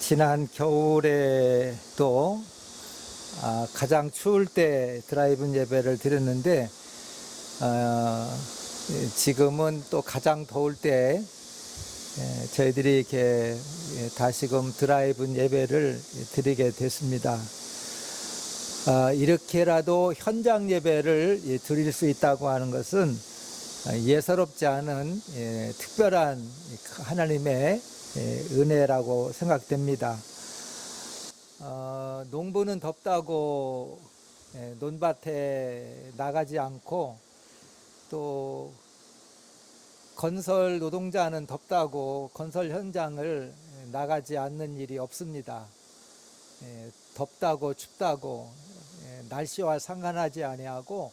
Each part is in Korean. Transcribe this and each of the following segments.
지난 겨울에도 가장 추울 때 드라이브 예배를 드렸는데 지금은 또 가장 더울 때 저희들이 이렇게 다시금 드라이브 예배를 드리게 됐습니다. 이렇게라도 현장 예배를 드릴 수 있다고 하는 것은 예사롭지 않은 특별한 하나님의 은혜라고 생각됩니다. 농부는 덥다고 논밭에 나가지 않고, 또 건설 노동자는 덥다고 건설 현장을 나가지 않는 일이 없습니다. 덥다고 춥다고 날씨와 상관하지 아니하고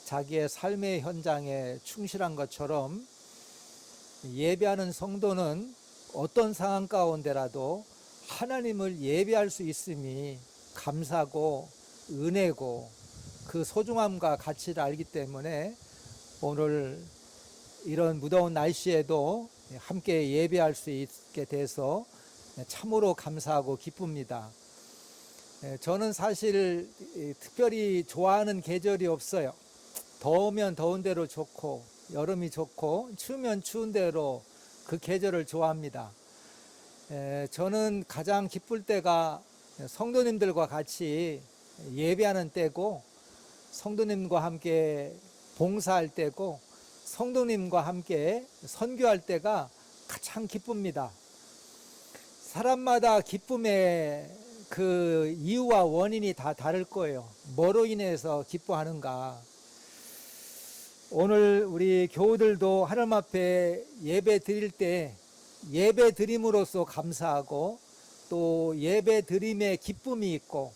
자기의 삶의 현장에 충실한 것처럼, 예배하는 성도는 어떤 상황 가운데라도 하나님을 예배할 수 있음이 감사고 은혜고 그 소중함과 가치를 알기 때문에 오늘 이런 무더운 날씨에도 함께 예배할 수 있게 돼서 참으로 감사하고 기쁩니다. 저는 사실 특별히 좋아하는 계절이 없어요. 더우면 더운 대로 좋고, 여름이 좋고, 추우면 추운 대로 그 계절을 좋아합니다. 저는 가장 기쁠 때가 성도님들과 같이 예배하는 때고, 성도님과 함께 봉사할 때고, 성도님과 함께 선교할 때가 가장 기쁩니다. 사람마다 기쁨의 그 이유와 원인이 다 다를 거예요. 뭐로 인해서 기뻐하는가. 오늘 우리 교우들도 하나님 앞에 예배 드릴 때 예배 드림으로써 감사하고, 또 예배 드림에 기쁨이 있고,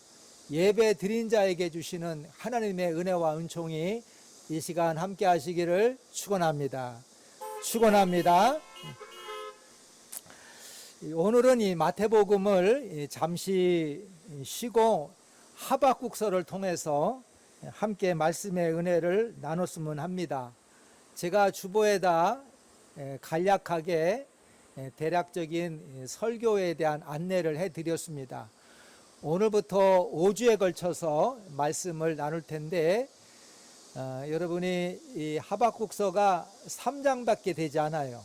예배 드린 자에게 주시는 하나님의 은혜와 은총이 이 시간 함께 하시기를 축원합니다. 축원합니다. 오늘은 이 마태복음을 잠시 쉬고 하박국서를 통해서 함께 말씀의 은혜를 나눴으면 합니다. 제가 주보에다 간략하게 대략적인 설교에 대한 안내를 해드렸습니다. 오늘부터 5주에 걸쳐서 말씀을 나눌 텐데, 여러분이 이 하박국서가 3장밖에 되지 않아요.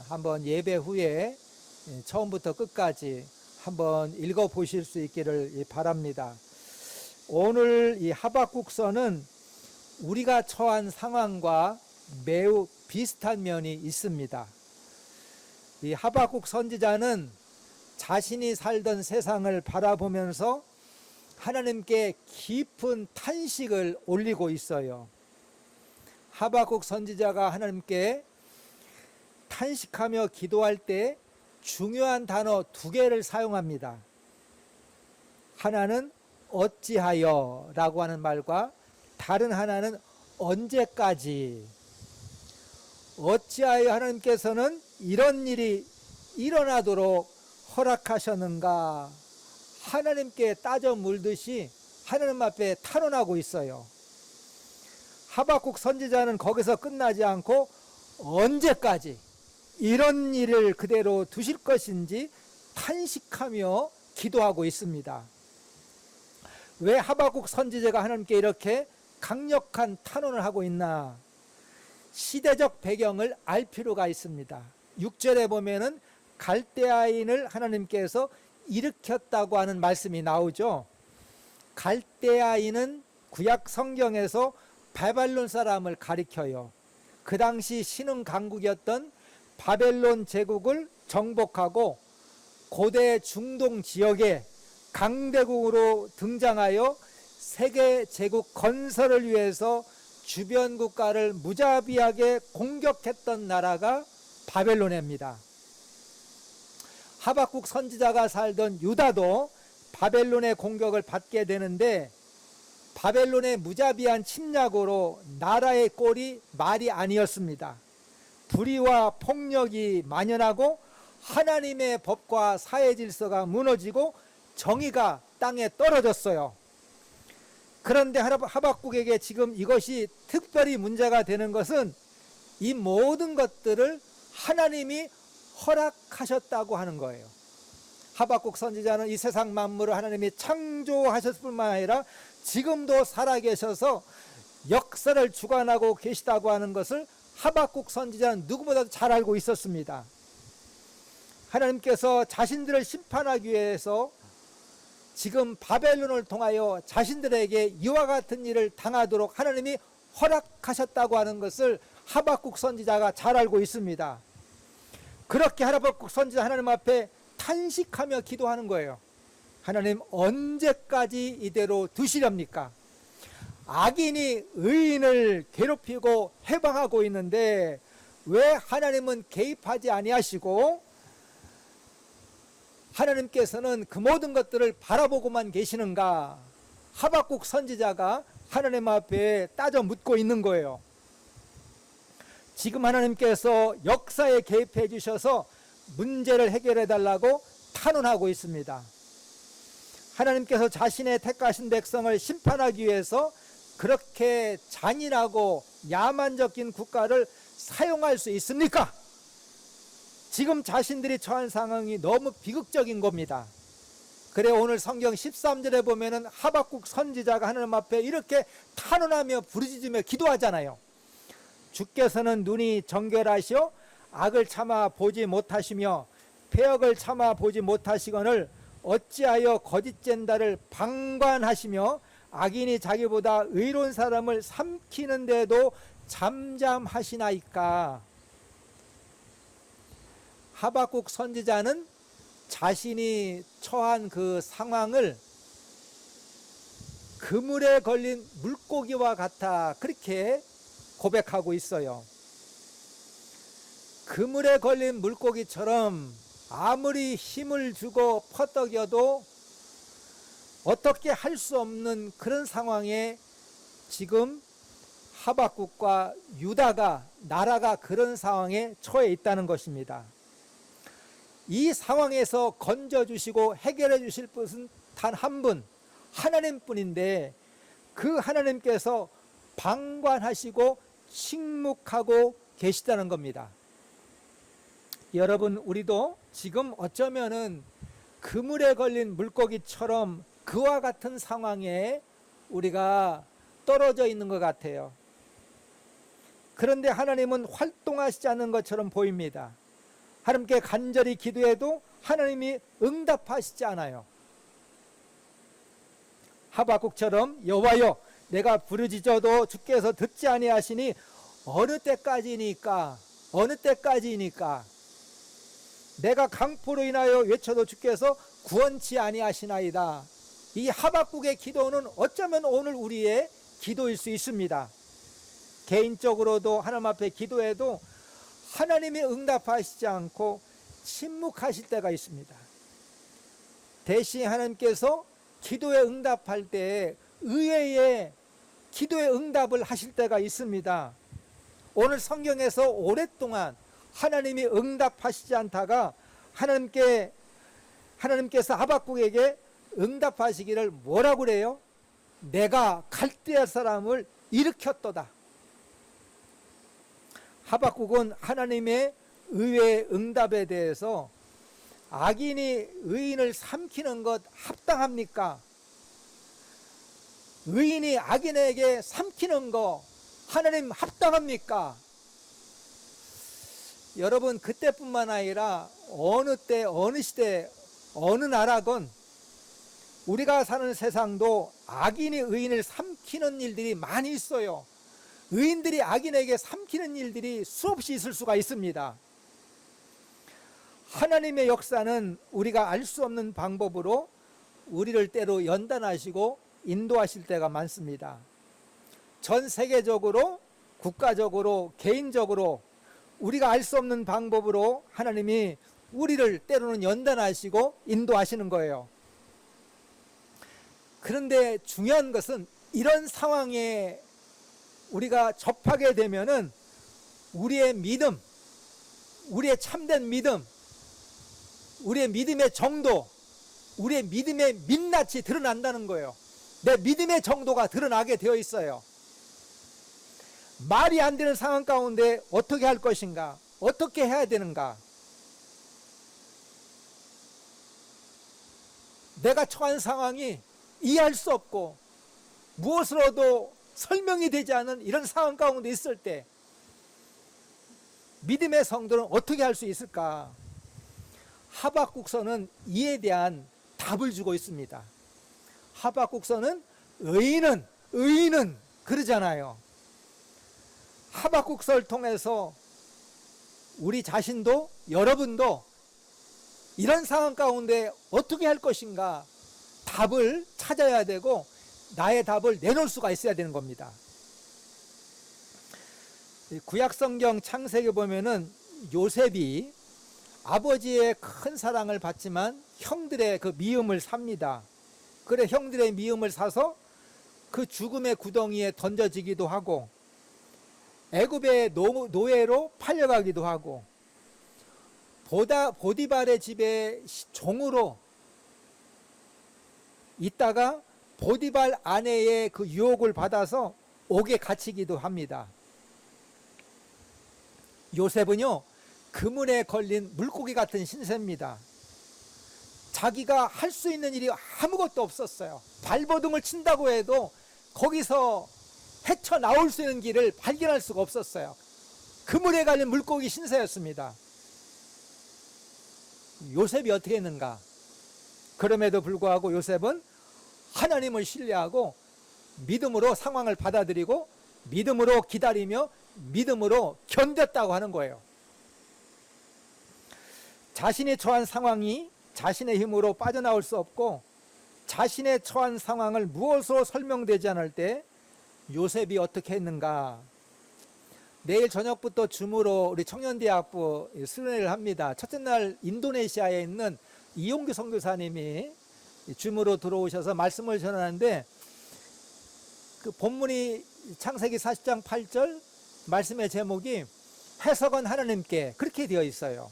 한번 예배 후에 처음부터 끝까지 한번 읽어보실 수 있기를 바랍니다. 오늘 이 하박국서는 우리가 처한 상황과 매우 비슷한 면이 있습니다. 이 하박국 선지자는 자신이 살던 세상을 바라보면서 하나님께 깊은 탄식을 올리고 있어요. 하박국 선지자가 하나님께 탄식하며 기도할 때 중요한 단어 2개를 사용합니다. 하나는 어찌하여 라고 하는 말과, 다른 하나는 언제까지. 어찌하여 하나님께서는 이런 일이 일어나도록 허락하셨는가, 하나님께 따져 물듯이 하나님 앞에 탄원하고 있어요. 하박국 선지자는 거기서 끝나지 않고 언제까지 이런 일을 그대로 두실 것인지 탄식하며 기도하고 있습니다. 왜 하박국 선지자가 하나님께 이렇게 강력한 탄원을 하고 있나? 시대적 배경을 알 필요가 있습니다. 6절에 보면은 갈대아인을 하나님께서 일으켰다고 하는 말씀이 나오죠. 갈대아인은 구약 성경에서 바벨론 사람을 가리켜요. 그 당시 신흥 강국이었던 바벨론 제국을 정복하고 고대 중동 지역에 강대국으로 등장하여 세계 제국 건설을 위해서 주변 국가를 무자비하게 공격했던 나라가 바벨론입니다. 하박국 선지자가 살던 유다도 바벨론의 공격을 받게 되는데, 바벨론의 무자비한 침략으로 나라의 꼴이 말이 아니었습니다. 불의와 폭력이 만연하고 하나님의 법과 사회 질서가 무너지고 정의가 땅에 떨어졌어요. 그런데 하박국에게 지금 이것이 특별히 문제가 되는 것은 이 모든 것들을 하나님이 허락하셨다고 하는 거예요. 하박국 선지자는 이 세상 만물을 하나님이 창조하셨을 뿐만 아니라 지금도 살아계셔서 역사를 주관하고 계시다고 하는 것을 하박국 선지자는 누구보다도 잘 알고 있었습니다. 하나님께서 자신들을 심판하기 위해서 지금 바벨론을 통하여 자신들에게 이와 같은 일을 당하도록 하나님이 허락하셨다고 하는 것을 하박국 선지자가 잘 알고 있습니다. 그렇게 하박국 선지자 하나님 앞에 탄식하며 기도하는 거예요. 하나님, 언제까지 이대로 두시렵니까? 악인이 의인을 괴롭히고 해방하고 있는데 왜 하나님은 개입하지 아니하시고 하나님께서는 그 모든 것들을 바라보고만 계시는가? 하박국 선지자가 하나님 앞에 따져 묻고 있는 거예요. 지금 하나님께서 역사에 개입해 주셔서 문제를 해결해 달라고 탄원하고 있습니다. 하나님께서 자신의 택하신 백성을 심판하기 위해서 그렇게 잔인하고 야만적인 국가를 사용할 수 있습니까? 지금 자신들이 처한 상황이 너무 비극적인 겁니다. 그래 오늘 성경 13절에 보면은 하박국 선지자가 하나님 앞에 이렇게 탄원하며 부르짖으며 기도하잖아요. 주께서는 눈이 정결하시오 악을 참아 보지 못하시며 패역을 참아 보지 못하시거늘 어찌하여 거짓젠다를 방관하시며 악인이 자기보다 의로운 사람을 삼키는데도 잠잠하시나이까. 하박국 선지자는 자신이 처한 그 상황을 그물에 걸린 물고기와 같아 그렇게 고백하고 있어요. 그물에 걸린 물고기처럼 아무리 힘을 주고 퍼덕여도 어떻게 할 수 없는 그런 상황에 지금 하박국과 유다가 나라가 그런 상황에 처해 있다는 것입니다. 이 상황에서 건져주시고 해결해 주실 분은 단 한 분, 하나님뿐인데 그 하나님께서 방관하시고 침묵하고 계시다는 겁니다. 여러분, 우리도 지금 어쩌면은 그물에 걸린 물고기처럼 그와 같은 상황에 우리가 떨어져 있는 것 같아요. 그런데 하나님은 활동하시지 않는 것처럼 보입니다. 하나님께 간절히 기도해도 하나님이 응답하시지 않아요. 하박국처럼 여호와여 내가 부르짖어도 주께서 듣지 아니하시니 어느 때까지니까 내가 강포로 인하여 외쳐도 주께서 구원치 아니하시나이다. 이 하박국의 기도는 어쩌면 오늘 우리의 기도일 수 있습니다. 개인적으로도 하나님 앞에 기도해도 하나님이 응답하시지 않고 침묵하실 때가 있습니다. 대신 하나님께서 기도에 응답할 때 의외의 기도에 응답을 하실 때가 있습니다. 오늘 성경에서 오랫동안 하나님이 응답하시지 않다가 하나님께서 하박국에게 응답하시기를 뭐라고 그래요? 내가 갈대아 사람을 일으켰도다. 하박국은 하나님의 의외의 응답에 대해서 악인이 의인을 삼키는 것 합당합니까? 의인이 악인에게 삼키는 거 하나님 합당합니까? 여러분, 그때뿐만 아니라 어느 때 어느 시대 어느 나라건 우리가 사는 세상도 악인이 의인을 삼키는 일들이 많이 있어요. 의인들이 악인에게 삼키는 일들이 수없이 있을 수가 있습니다. 하나님의 역사는 우리가 알 수 없는 방법으로 우리를 때로 연단하시고 인도하실 때가 많습니다. 전 세계적으로, 국가적으로, 개인적으로 우리가 알 수 없는 방법으로 하나님이 우리를 때로는 연단하시고 인도하시는 거예요. 그런데 중요한 것은 이런 상황에 우리가 접하게 되면은 우리의 믿음, 우리의 참된 믿음, 우리의 믿음의 정도, 우리의 믿음의 민낯이 드러난다는 거예요. 내 믿음의 정도가 드러나게 되어 있어요. 말이 안 되는 상황 가운데 어떻게 할 것인가? 어떻게 해야 되는가? 내가 처한 상황이 이해할 수 없고 무엇으로도 설명이 되지 않은 이런 상황 가운데 있을 때 믿음의 성도는 어떻게 할 수 있을까? 하박국서는 이에 대한 답을 주고 있습니다. 하박국서는 의인은 그러잖아요. 하박국서를 통해서 우리 자신도 여러분도 이런 상황 가운데 어떻게 할 것인가 답을 찾아야 되고 나의 답을 내놓을 수가 있어야 되는 겁니다. 구약성경 창세기 보면은 요셉이 아버지의 큰 사랑을 받지만 형들의 그 미움을 삽니다. 그래 형들의 미움을 사서 그 죽음의 구덩이에 던져지기도 하고 애굽의 노예로 팔려가기도 하고 보디발의 집에 종으로 있다가 보디발 아내의 그 유혹을 받아서 옥에 갇히기도 합니다. 요셉은요, 그물에 걸린 물고기 같은 신세입니다. 자기가 할 수 있는 일이 아무것도 없었어요. 발버둥을 친다고 해도 거기서 헤쳐나올 수 있는 길을 발견할 수가 없었어요. 그물에 걸린 물고기 신세였습니다. 요셉이 어떻게 했는가? 그럼에도 불구하고 요셉은 하나님을 신뢰하고 믿음으로 상황을 받아들이고 믿음으로 기다리며 믿음으로 견뎠다고 하는 거예요. 자신이 처한 상황이 자신의 힘으로 빠져나올 수 없고 자신의 처한 상황을 무엇으로 설명되지 않을 때 요셉이 어떻게 했는가? 내일 저녁부터 줌으로 우리 청년대학부 수련회를 합니다. 첫째 날 인도네시아에 있는 이용규 선교사님이 줌으로 들어오셔서 말씀을 전하는데 그 본문이 창세기 40장 8절 말씀의 제목이 해석은 하나님께 그렇게 되어 있어요.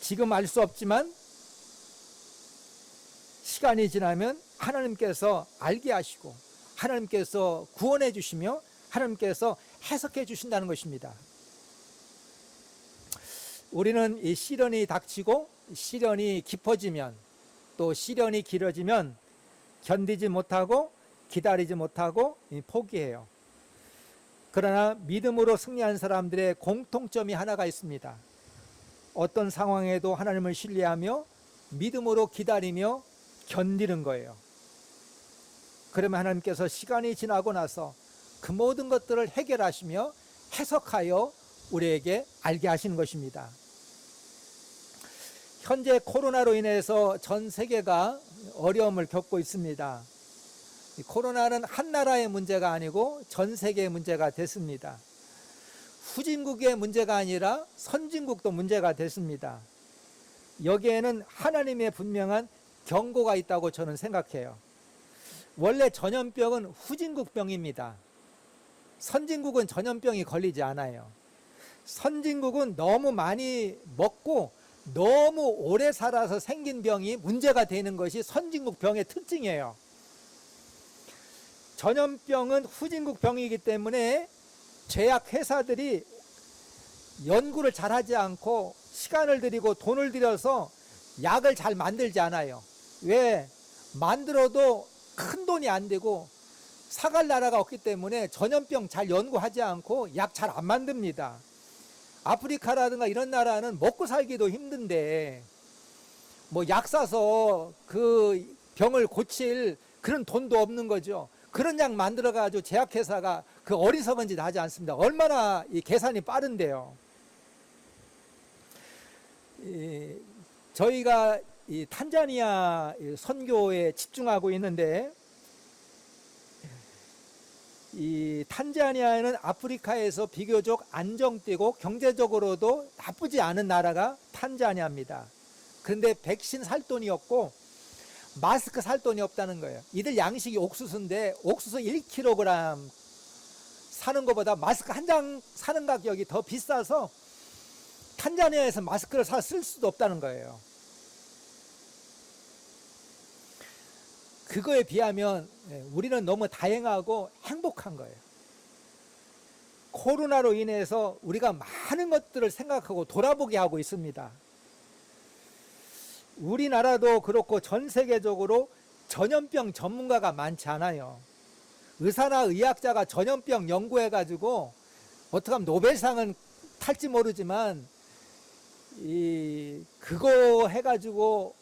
지금 알 수 없지만 시간이 지나면 하나님께서 알게 하시고 하나님께서 구원해 주시며 하나님께서 해석해 주신다는 것입니다. 우리는 이 시련이 닥치고 시련이 깊어지면 또 시련이 길어지면 견디지 못하고 기다리지 못하고 포기해요. 그러나 믿음으로 승리한 사람들의 공통점이 하나가 있습니다. 어떤 상황에도 하나님을 신뢰하며 믿음으로 기다리며 견디는 거예요. 그러면 하나님께서 시간이 지나고 나서 그 모든 것들을 해결하시며 해석하여 우리에게 알게 하시는 것입니다. 현재 코로나로 인해서 전 세계가 어려움을 겪고 있습니다. 코로나는 한 나라의 문제가 아니고 전 세계의 문제가 됐습니다. 후진국의 문제가 아니라 선진국도 문제가 됐습니다. 여기에는 하나님의 분명한 경고가 있다고 저는 생각해요. 원래 전염병은 후진국 병입니다. 선진국은 전염병이 걸리지 않아요. 선진국은 너무 많이 먹고 너무 오래 살아서 생긴 병이 문제가 되는 것이 선진국 병의 특징이에요. 전염병은 후진국 병이기 때문에 제약회사들이 연구를 잘하지 않고 시간을 들이고 돈을 들여서 약을 잘 만들지 않아요. 왜? 만들어도 큰 돈이 안 되고 사갈 나라가 없기 때문에 전염병 잘 연구하지 않고 약 잘 안 만듭니다. 아프리카라든가 이런 나라는 먹고 살기도 힘든데 뭐 약 사서 그 병을 고칠 그런 돈도 없는 거죠. 그런 약 만들어 가지고 제약회사가 그 어리석은 짓 하지 않습니다. 얼마나 이 계산이 빠른데요. 저희가 이 탄자니아 선교에 집중하고 있는데 이 탄자니아는 아프리카에서 비교적 안정되고 경제적으로도 나쁘지 않은 나라가 탄자니아입니다. 그런데 백신 살 돈이 없고 마스크 살 돈이 없다는 거예요. 이들 양식이 옥수수인데 옥수수 1kg 사는 것보다 마스크 한 장 사는 가격이 더 비싸서 탄자니아에서 마스크를 사 쓸 수도 없다는 거예요. 그거에 비하면 우리는 너무 다행하고 행복한 거예요. 코로나로 인해서 우리가 많은 것들을 생각하고 돌아보게 하고 있습니다. 우리나라도 그렇고 전 세계적으로 전염병 전문가가 많지 않아요. 의사나 의학자가 전염병 연구해가지고 어떻게 하면 노벨상은 탈지 모르지만 그거 해가지고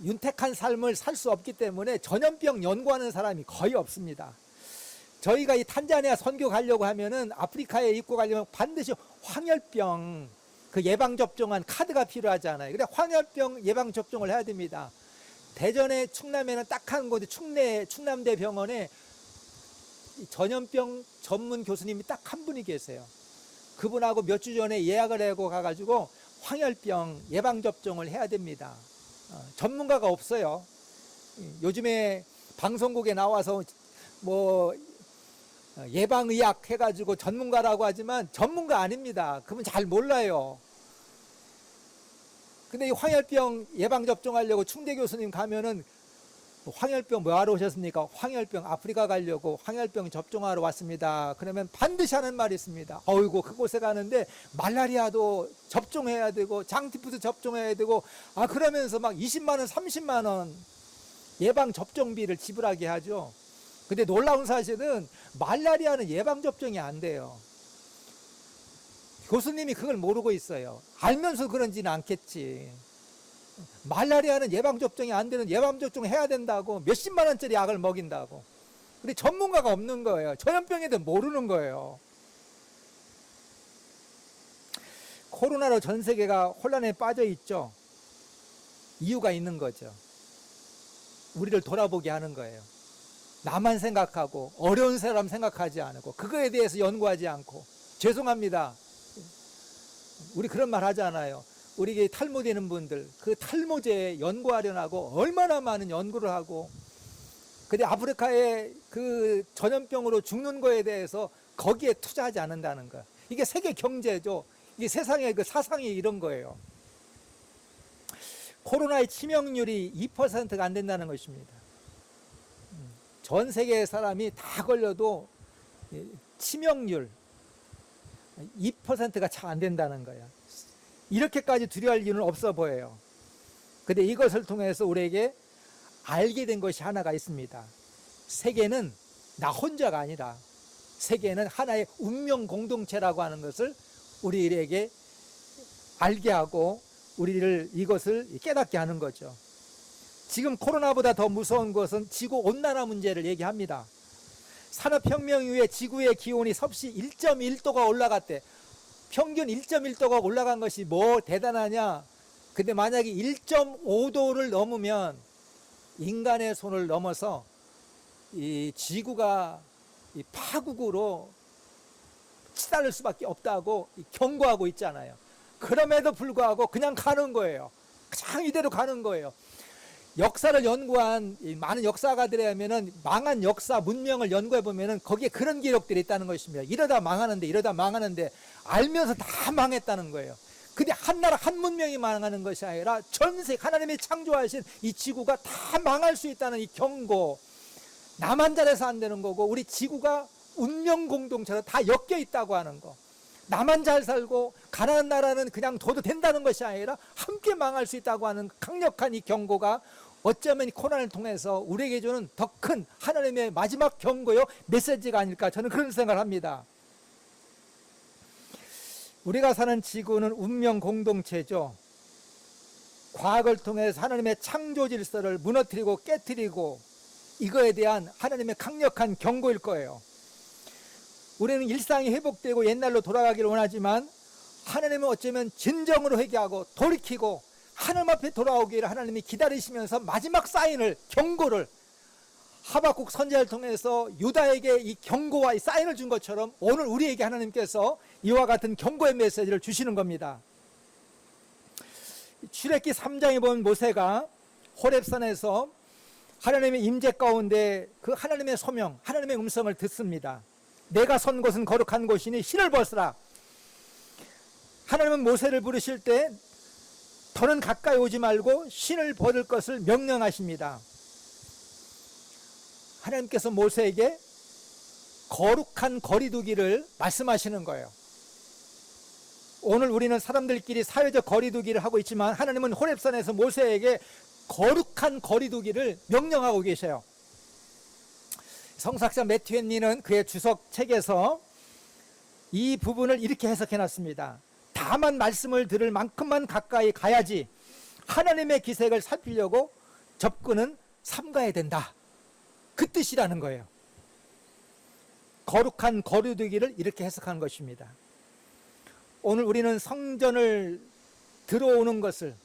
윤택한 삶을 살 수 없기 때문에 전염병 연구하는 사람이 거의 없습니다. 저희가 이 탄자니아 선교 가려고 하면은 아프리카에 입고 가려면 반드시 황열병 그 예방접종한 카드가 필요하잖아요. 그래 황열병 예방접종을 해야 됩니다. 대전에 충남에는 딱 한 곳에 충남대 병원에 전염병 전문 교수님이 딱 한 분이 계세요. 그분하고 몇 주 전에 예약을 하고 가가지고 황열병 예방접종을 해야 됩니다. 전문가가 없어요. 요즘에 방송국에 나와서 뭐 예방의학 해가지고 전문가라고 하지만 전문가 아닙니다. 그분 잘 몰라요. 근데 이 황열병 예방접종하려고 충대 교수님 가면은 황열병 뭐하러 오셨습니까? 황열병 아프리카 가려고 황열병 접종하러 왔습니다. 그러면 반드시 하는 말이 있습니다. 어이구 그곳에 가는데 말라리아도 접종해야 되고 장티푸스 접종해야 되고 그러면서 막 20만 원 30만 원 예방접종비를 지불하게 하죠. 근데 놀라운 사실은 말라리아는 예방접종이 안 돼요. 교수님이 그걸 모르고 있어요. 알면서 그런지는 않겠지. 말라리아는 예방접종이 안 되는 예방접종 해야 된다고 몇십만 원짜리 약을 먹인다고. 근데 전문가가 없는 거예요. 전염병에 대해 모르는 거예요. 코로나로 전 세계가 혼란에 빠져 있죠. 이유가 있는 거죠. 우리를 돌아보게 하는 거예요. 나만 생각하고 어려운 사람 생각하지 않고 그거에 대해서 연구하지 않고 죄송합니다. 우리 그런 말 하잖아요. 우리 탈모드 있는 분들 그 탈모제에 연구하려고 얼마나 많은 연구를 하고 근데 아프리카의 그 전염병으로 죽는 거에 대해서 거기에 투자하지 않는다는 거예요. 이게 세계 경제죠. 이게 세상의 그 사상이 이런 거예요. 코로나의 치명률이 2%가 안 된다는 것입니다. 전 세계 사람이 다 걸려도 치명률 2%가 잘 안 된다는 거예요. 이렇게까지 두려워할 이유는 없어 보여요. 근데 이것을 통해서 우리에게 알게 된 것이 하나가 있습니다. 세계는 나 혼자가 아니라 세계는 하나의 운명 공동체라고 하는 것을 우리에게 알게 하고 우리를 이것을 깨닫게 하는 거죠. 지금 코로나보다 더 무서운 것은 지구온난화 문제를 얘기합니다. 산업혁명 이후에 지구의 기온이 섭씨 1.1도가 올라갔대. 평균 1.1도가 올라간 것이 뭐 대단하냐. 근데 만약에 1.5도를 넘으면 인간의 손을 넘어서 이 지구가 이 파국으로 치달을 수밖에 없다고 경고하고 있잖아요. 그럼에도 불구하고 그냥 가는 거예요. 그냥 이대로 가는 거예요. 역사를 연구한 많은 역사가들에 하면은 망한 역사 문명을 연구해 보면은 거기에 그런 기록들이 있다는 것입니다. 이러다 망하는데 알면서 다 망했다는 거예요. 근데 한 나라 한 문명이 망하는 것이 아니라 전 세계 하나님이 창조하신 이 지구가 다 망할 수 있다는 이 경고. 나만 잘해서 안 되는 거고 우리 지구가 운명 공동체로 다 엮여 있다고 하는 거. 나만 잘 살고 가난한 나라는 그냥 둬도 된다는 것이 아니라 함께 망할 수 있다고 하는 강력한 이 경고가 어쩌면 이 코로나를 통해서 우리에게 주는 더 큰 하나님의 마지막 경고요 메시지가 아닐까 저는 그런 생각을 합니다. 우리가 사는 지구는 운명 공동체죠. 과학을 통해서 하나님의 창조 질서를 무너뜨리고 깨뜨리고 이거에 대한 하나님의 강력한 경고일 거예요. 우리는 일상이 회복되고 옛날로 돌아가기를 원하지만 하나님은 어쩌면 진정으로 회개하고 돌이키고 하나님 앞에 돌아오기를 하나님이 기다리시면서 마지막 사인을 경고를 하박국 선지자를 통해서 유다에게 이 경고와 이 사인을 준 것처럼 오늘 우리에게 하나님께서 이와 같은 경고의 메시지를 주시는 겁니다. 출애굽기 3장에 보면 모세가 호렙산에서 하나님의 임재 가운데 그 하나님의 소명, 하나님의 음성을 듣습니다. 내가 선 곳은 거룩한 곳이니 신을 벗으라. 하나님은 모세를 부르실 때 더는 가까이 오지 말고 신을 벗을 것을 명령하십니다. 하나님께서 모세에게 거룩한 거리두기를 말씀하시는 거예요. 오늘 우리는 사람들끼리 사회적 거리두기를 하고 있지만 하나님은 호렙산에서 모세에게 거룩한 거리두기를 명령하고 계셔요. 성사학자 매튜 헨리는 그의 주석 책에서 이 부분을 이렇게 해석해 놨습니다. 다만 말씀을 들을 만큼만 가까이 가야지 하나님의 기색을 살피려고 접근은 삼가야 된다. 그 뜻이라는 거예요. 거룩한 거리두기를 이렇게 해석한 것입니다. 오늘 우리는 성전을 들어오는 것을,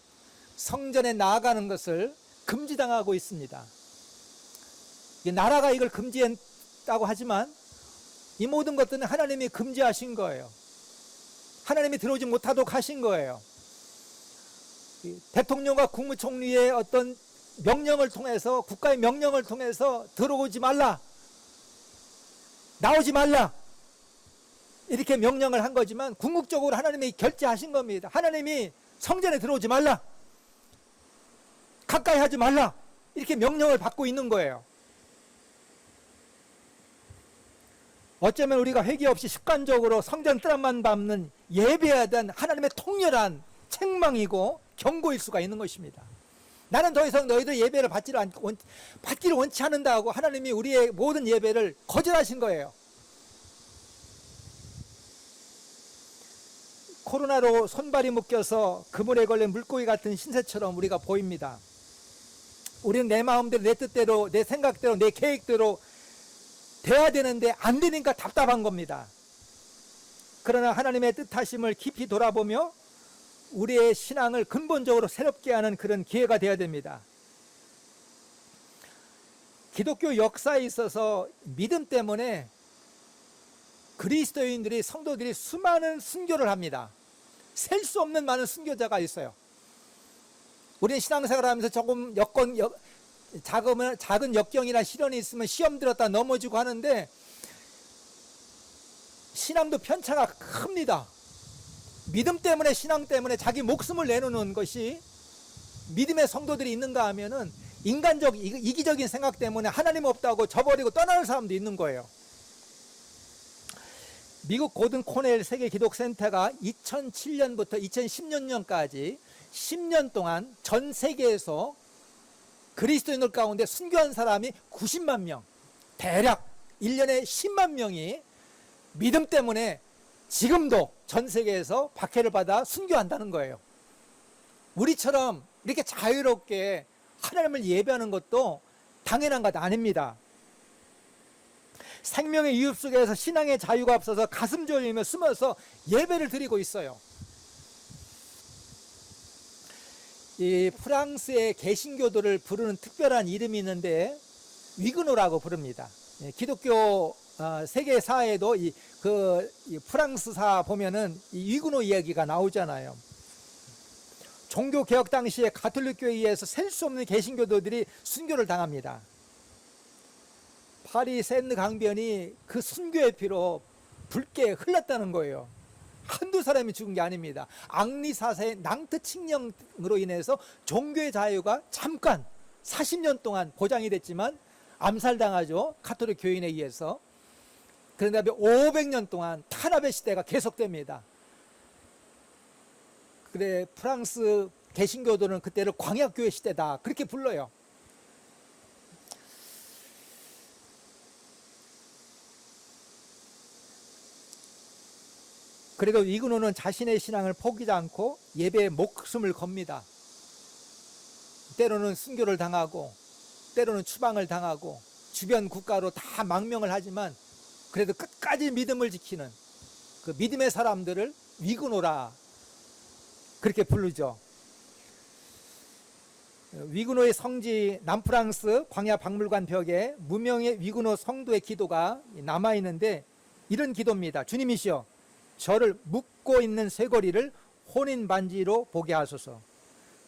성전에 나아가는 것을 금지당하고 있습니다. 나라가 이걸 금지했다고 하지만 이 모든 것들은 하나님이 금지하신 거예요. 하나님이 들어오지 못하도록 하신 거예요. 대통령과 국무총리의 어떤 명령을 통해서, 국가의 명령을 통해서 들어오지 말라, 나오지 말라, 이렇게 명령을 한 거지만 궁극적으로 하나님이 결제하신 겁니다. 하나님이 성전에 들어오지 말라, 가까이 하지 말라, 이렇게 명령을 받고 있는 거예요. 어쩌면 우리가 회개 없이 습관적으로 성전 뜰만 밟는 예배에 대한 하나님의 통렬한 책망이고 경고일 수가 있는 것입니다. 나는 더 이상 너희들 예배를 받기를 원치 않는다고 하나님이 우리의 모든 예배를 거절하신 거예요. 코로나로 손발이 묶여서 그물에 걸린 물고기 같은 신세처럼 우리가 보입니다. 우리는 내 마음대로, 내 뜻대로, 내 생각대로, 내 계획대로 돼야 되는데 안 되니까 답답한 겁니다. 그러나 하나님의 뜻하심을 깊이 돌아보며 우리의 신앙을 근본적으로 새롭게 하는 그런 기회가 되어야 됩니다. 기독교 역사에 있어서 믿음 때문에 그리스도인들이, 성도들이 수많은 순교를 합니다. 셀 수 없는 많은 순교자가 있어요. 우리는 신앙생활을 하면서 조금 작은 역경이나 시련이 있으면 시험 들었다 넘어지고 하는데 신앙도 편차가 큽니다. 믿음 때문에, 신앙 때문에 자기 목숨을 내놓는 것이 믿음의 성도들이 있는가 하면은 인간적, 이기적인 생각 때문에 하나님 없다고 저버리고 떠나는 사람도 있는 거예요. 미국 고든 코넬 세계 기독센터가 2007년부터 2016년까지 10년 동안 전 세계에서 그리스도인들 가운데 순교한 사람이 90만 명, 대략 1년에 10만 명이 믿음 때문에 지금도 전 세계에서 박해를 받아 순교한다는 거예요. 우리처럼 이렇게 자유롭게 하나님을 예배하는 것도 당연한 것 아닙니다. 생명의 이웃 속에서 신앙의 자유가 없어서 가슴 졸이며 숨어서 예배를 드리고 있어요. 이 프랑스의 개신교도를 부르는 특별한 이름이 있는데 위그노라고 부릅니다. 기독교 세계사에도 이 프랑스사 보면은 이 위그노 이야기가 나오잖아요. 종교개혁 당시에 가톨릭교에 의해서 셀 수 없는 개신교도들이 순교를 당합니다. 파리 세느 강변이 그 순교의 피로 붉게 흘렀다는 거예요. 한두 사람이 죽은 게 아닙니다. 앙리 사사의 낭트 칙령으로 인해서 종교의 자유가 잠깐 40년 동안 보장이 됐지만 암살당하죠. 가톨릭 교인에 의해서. 그런 다음에 500년 동안 탄압의 시대가 계속됩니다. 그래, 프랑스 개신교도는 그때를 광야교회 시대다, 그렇게 불러요. 그래도 위그노는 자신의 신앙을 포기하지 않고 예배에 목숨을 겁니다. 때로는 순교를 당하고 때로는 추방을 당하고 주변 국가로 다 망명을 하지만 그래도 끝까지 믿음을 지키는 그 믿음의 사람들을 위그노라, 그렇게 부르죠. 위그노의 성지 남프랑스 광야 박물관 벽에 무명의 위그노 성도의 기도가 남아있는데 이런 기도입니다. 주님이시여, 저를 묶고 있는 쇠고리를 혼인 반지로 보게 하소서.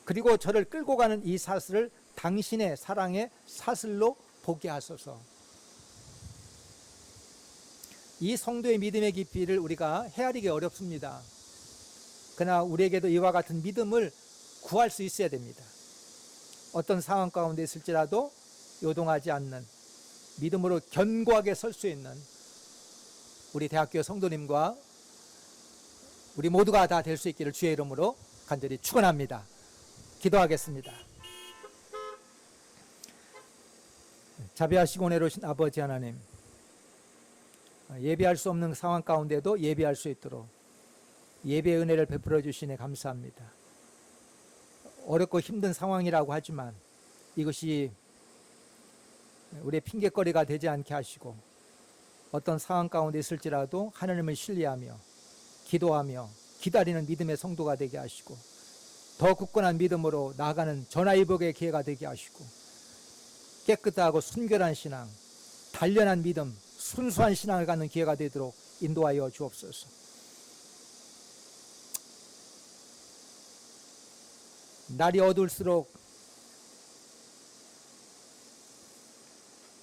그리고 저를 끌고 가는 이 사슬을 당신의 사랑의 사슬로 보게 하소서. 이 성도의 믿음의 깊이를 우리가 헤아리기 어렵습니다. 그러나 우리에게도 이와 같은 믿음을 구할 수 있어야 됩니다. 어떤 상황 가운데 있을지라도 요동하지 않는, 믿음으로 견고하게 설 수 있는 우리 대학교 성도님과 우리 모두가 다 될 수 있기를 주의 이름으로 간절히 축원합니다. 기도하겠습니다. 자비하시고 은혜로우신 아버지 하나님, 예배할 수 없는 상황 가운데도 예배할 수 있도록 예배의 은혜를 베풀어 주시네 감사합니다. 어렵고 힘든 상황이라고 하지만 이것이 우리의 핑계거리가 되지 않게 하시고 어떤 상황 가운데 있을지라도 하나님을 신뢰하며 기도하며 기다리는 믿음의 성도가 되게 하시고 더 굳건한 믿음으로 나아가는 전화위복의 기회가 되게 하시고 깨끗하고 순결한 신앙, 단련한 믿음, 순수한 신앙을 갖는 기회가 되도록 인도하여 주옵소서. 날이 어두울수록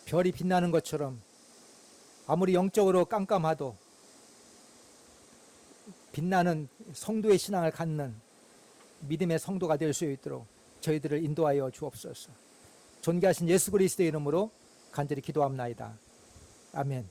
별이 빛나는 것처럼 아무리 영적으로 깜깜하도 빛나는 성도의 신앙을 갖는 믿음의 성도가 될 수 있도록 저희들을 인도하여 주옵소서. 존귀하신 예수 그리스도의 이름으로 간절히 기도합나이다. 아멘.